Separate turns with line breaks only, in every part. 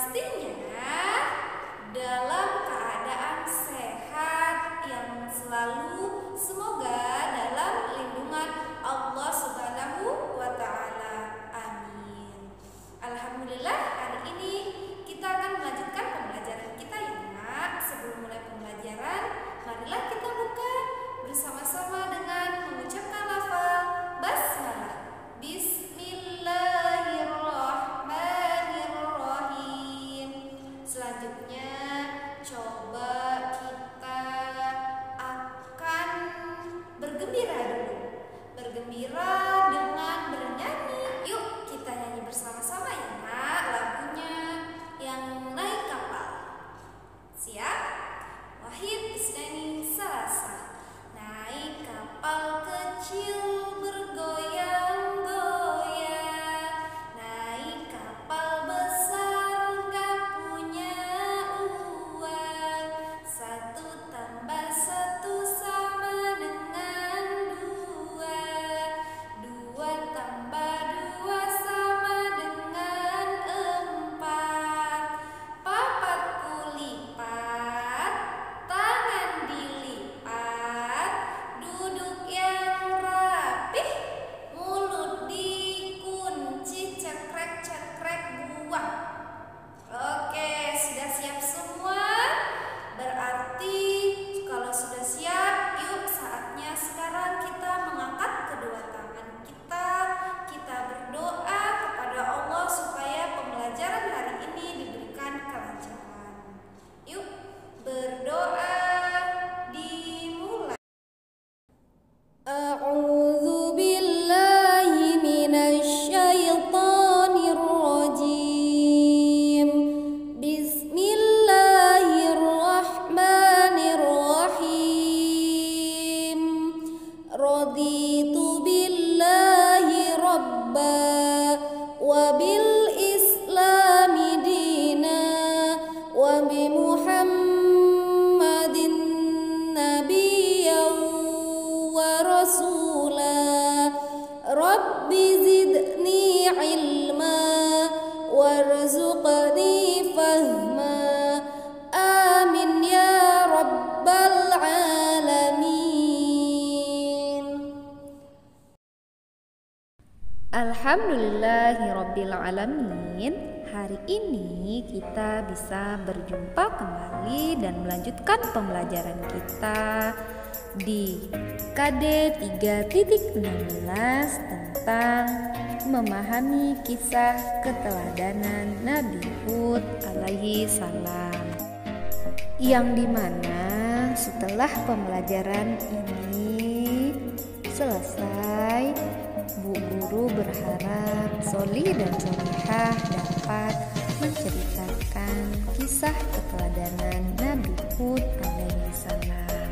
pastinya dalam keadaan sehat yang selalu semoga dalam lindungan Allah Subhanahu wa Ta'ala. Amin. Alhamdulillah, hari ini kita akan melanjutkan pembelajaran kita ya Nak. Sebelum mulai pembelajaran, marilah kita buka bersama-sama dengan mengucapkan lafal basmalah. Bismillahirrahmanirrahim. Selanjutnya coba kita akan bergembira dulu. Bergembira dengan bernyanyi. Yuk kita nyanyi bersama-sama ya Nak, lagunya yang naik kapal. Siap? Wahid, isnani, salasa. Naik kapal kecil bergoyang-goyang, naik kapal besar gak punya uang. Satu tambah satu sama dengan dua, dua tambah dua sama dengan empat. Papatku lipat, tangan dilipat, duduk yang rapih, mulut dikunci, cekrek-cekrek buang. Oke, sudah siap semua? Berarti kalau sudah siap, yuk saatnya sekarang kita mengangkat kedua tangan kita. Kita berdoa kepada Allah supaya pembelajaran hari ini diberikan kelancaran. Yuk berdoa, dimulai. A'udzu billahi minasyaitonir rajim. Bismillahirrahmanirrahim. Raditu billahi rabba wa bil islami dina wa bi Muhammadin nabiyyan wa rasula. Rabbi zidni ilma warzuqni fahma. Amin ya rabbal alamin. Alhamdulillahirabbil alamin. Hari ini kita bisa berjumpa kembali dan melanjutkan pembelajaran kita di KD 3.16 tentang memahami kisah keteladanan Nabi Hud alaihi salam, yang dimana setelah pembelajaran ini selesai, Bu Guru berharap Soli dan Solihah dapat menceritakan kisah keteladanan Nabi Hud alaihi salam.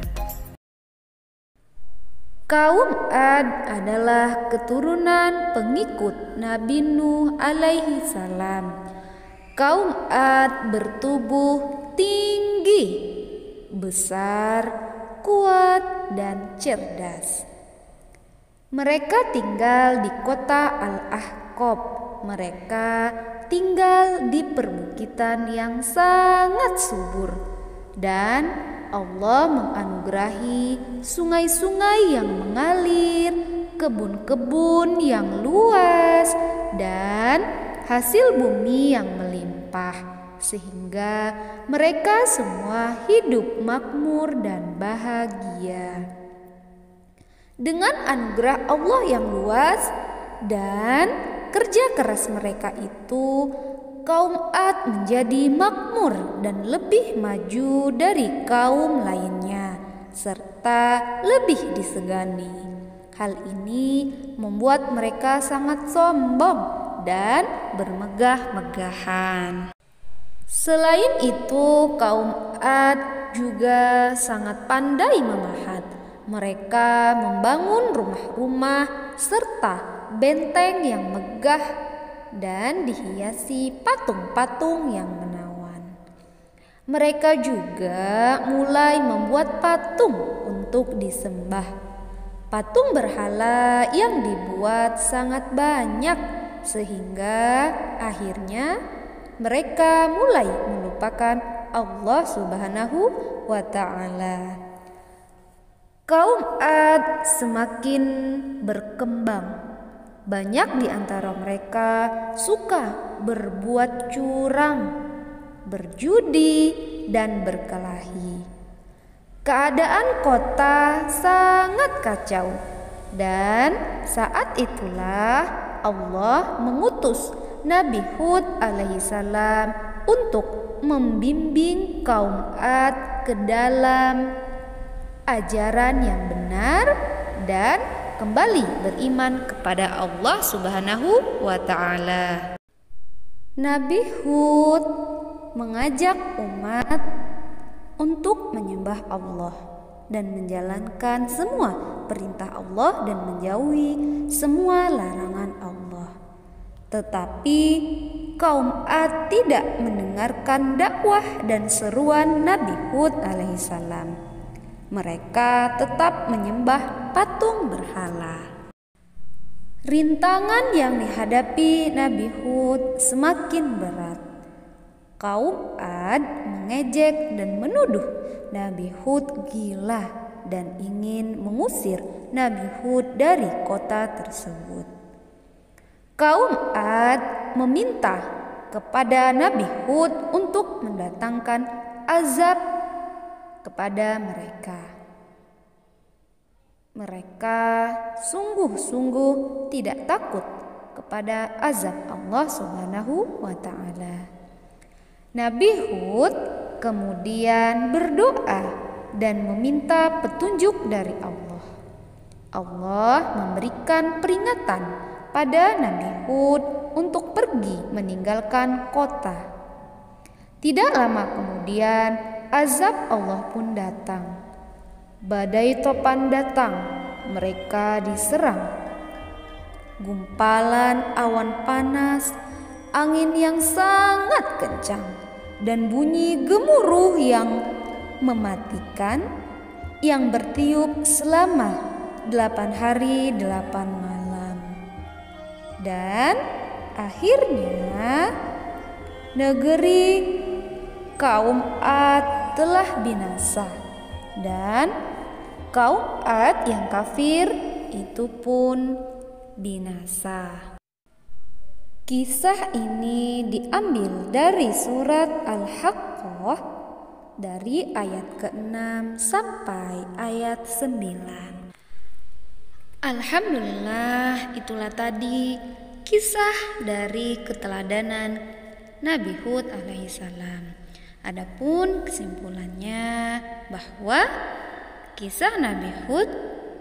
Kaum Ad adalah keturunan pengikut Nabi Nuh alaihi salam. Kaum Ad bertubuh tinggi, besar, kuat, dan cerdas. Mereka tinggal di kota Al-Ahqaf. Mereka tinggal di perbukitan yang sangat subur, dan Allah menganugerahi sungai-sungai yang mengalir, kebun-kebun yang luas, dan hasil bumi yang melimpah, sehingga mereka semua hidup makmur dan bahagia. Dengan anugerah Allah yang luas dan kerja keras mereka itu, kaum Ad menjadi makmur dan lebih maju dari kaum lainnya, serta lebih disegani. Hal ini membuat mereka sangat sombong dan bermegah-megahan. Selain itu, kaum Ad juga sangat pandai memahat. Mereka membangun rumah-rumah serta benteng yang megah dan dihiasi patung-patung yang menawan. Mereka juga mulai membuat patung untuk disembah. Patung berhala yang dibuat sangat banyak, sehingga akhirnya mereka mulai melupakan Allah Subhanahu wa Ta'ala. Kaum Ad semakin berkembang. Banyak di antara mereka suka berbuat curang, berjudi, dan berkelahi. Keadaan kota sangat kacau, dan saat itulah Allah mengutus Nabi Hud alaihissalam untuk membimbing kaum Ad ke dalam ajaran yang benar dan kembali beriman kepada Allah Subhanahu wa Ta'ala. Nabi Hud mengajak umat untuk menyembah Allah dan menjalankan semua perintah Allah dan menjauhi semua larangan Allah. Tetapi kaum Ad tidak mendengarkan dakwah dan seruan Nabi Hud alaihissalam. Mereka tetap menyembah patung berhala. Rintangan yang dihadapi Nabi Hud semakin berat. Kaum Ad mengejek dan menuduh Nabi Hud gila dan ingin mengusir Nabi Hud dari kota tersebut. Kaum Ad meminta kepada Nabi Hud untuk mendatangkan azab kepada mereka. Mereka sungguh-sungguh tidak takut kepada azab Allah Subhanahu wa Ta'ala. Nabi Hud kemudian berdoa dan meminta petunjuk dari Allah. Allah memberikan peringatan pada Nabi Hud untuk pergi meninggalkan kota. Tidak lama kemudian azab Allah pun datang. Badai topan datang, mereka diserang. Gumpalan awan panas, angin yang sangat kencang, dan bunyi gemuruh yang mematikan yang bertiup selama 8 hari 8 malam. Dan akhirnya negeri kaum Ad telah binasa, dan kaum Ad yang kafir itu pun binasa. Kisah ini diambil dari surat Al-Haqqah dari ayat ke-6 sampai ayat 9. Alhamdulillah, itulah tadi kisah dari keteladanan Nabi Hud alaihissalam. Adapun kesimpulannya bahwa kisah Nabi Hud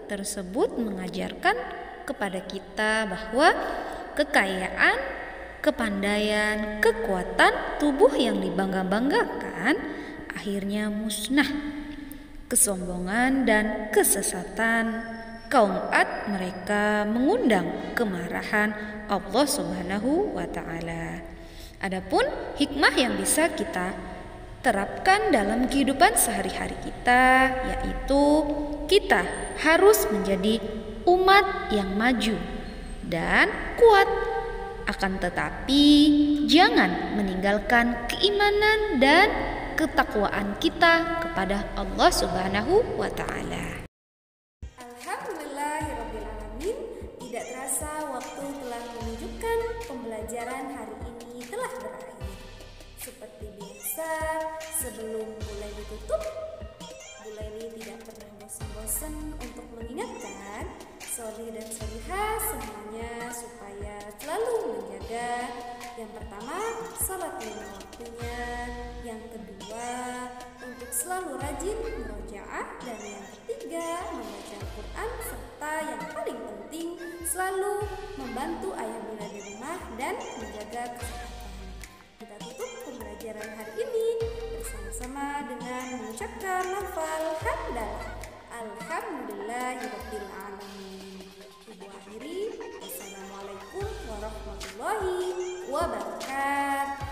tersebut mengajarkan kepada kita bahwa kekayaan, kepandaian, kekuatan tubuh yang dibangga-banggakan akhirnya musnah. Kesombongan dan kesesatan kaum Ad mereka mengundang kemarahan Allah Subhanahu wa Ta'ala. Adapun hikmah yang bisa kita terapkan dalam kehidupan sehari-hari kita, yaitu kita harus menjadi umat yang maju dan kuat. Akan tetapi jangan meninggalkan keimanan dan ketakwaan kita kepada Allah Subhanahu wa Ta'ala. Alhamdulillahirrabbilalamin. Tidak terasa waktu telah menunjukkan pembelajaran hari ini telah berakhir. Seperti biasa, sebelum mulai ditutup, Bu Leli tidak pernah bosan-bosan untuk mengingatkan Solih dan Solihah semuanya supaya selalu menjaga yang pertama salat lima waktunya, yang kedua untuk selalu rajin murojaah, dan yang ketiga membaca Al-Quran, serta yang paling penting selalu membantu ayah bunda di rumah dan menjaga kesehatan. Kita tutup pembelajaran hari ini bersama-sama dengan mengucapkan lafal hamdalah. Alhamdulillahirabbil alamin. Ibu akhiri, wassalamualaikum warahmatullahi wabarakatuh.